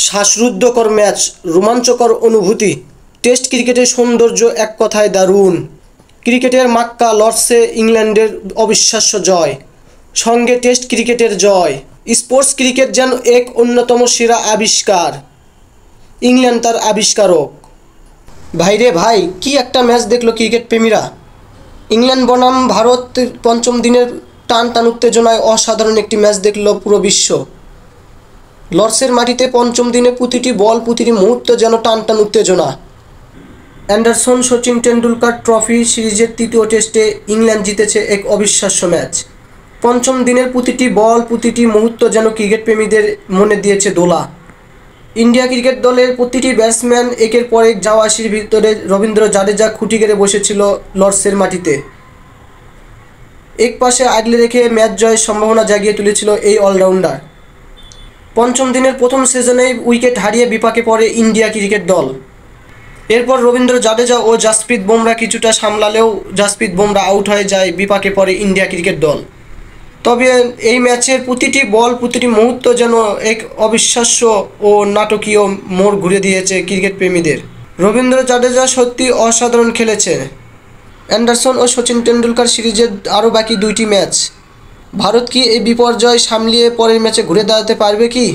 শ্বাসরুদ্ধকর ম্যাচ, রোমাঞ্চকর অনুভূতি। টেস্ট ক্রিকেটের সৌন্দর্য এক কথায় দারুণ। ক্রিকেটের মাক্কা লর্ডসে ইংল্যান্ডের অবিশ্বাস্য জয়, সঙ্গে টেস্ট ক্রিকেটের জয়। স্পোর্টস ক্রিকেট যেন এক অন্যতম সেরা আবিষ্কার। ইংল্যান্ড তার আবিষ্কারক। ভাইরে ভাই, কি একটা ম্যাচ দেখলো ক্রিকেট প্রেমীরা। ইংল্যান্ড বনাম ভারত পঞ্চম দিনের টান টান উত্তেজনায় অসাধারণ একটি ম্যাচ দেখল পুরো বিশ্ব। লর্ডসের মাটিতে পঞ্চম দিনে প্রতিটি বল, প্রতিটি মুহূর্ত যেন টান টান উত্তেজনা। অ্যান্ডারসন সচিন টেন্ডুলকার ট্রফি সিরিজের তৃতীয় টেস্টে ইংল্যান্ড জিতেছে এক অবিশ্বাস্য ম্যাচ। পঞ্চম দিনের প্রতিটি বল, প্রতিটি মুহূর্ত যেন ক্রিকেট প্রেমীদের মনে দিয়েছে দোলা। ইন্ডিয়া ক্রিকেট দলের প্রতিটি ব্যাটসম্যান একের পর এক যাওয়া আসির ভিতরে রবীন্দ্র জাদেজা খুঁটি গেড়ে বসেছিল লর্ডসের মাটিতে। এক পাশে আগলে রেখে ম্যাচ জয়ের সম্ভাবনা জাগিয়ে তুলেছিল এই অলরাউন্ডার। পঞ্চম দিনের প্রথম সিজনেই উইকেট হারিয়ে বিপাকে পড়ে ইন্ডিয়া ক্রিকেট দল। এরপর রবীন্দ্র জাদেজা ও জাসপ্রীত বুমরা কিছুটা সামলালেও জাসপ্রীত বুমরা আউট হয়ে যায়, বিপাকে পড়ে ইন্ডিয়া ক্রিকেট দল। তবে এই ম্যাচের প্রতিটি বল, প্রতিটি মুহূর্ত যেন এক অবিশ্বাস্য ও নাটকীয় মোড় ঘুরে দিয়েছে ক্রিকেট প্রেমীদের। রবীন্দ্র জাদেজা সত্যি অসাধারণ খেলেছে। অ্যান্ডারসন ও সচিন টেন্ডুলকার সিরিজের আরও বাকি দুইটি ম্যাচ। ভারত কি এই বিপর্যয় সামলিয়ে পরের ম্যাচে ঘুরে দাঁড়াতে পারবে কি?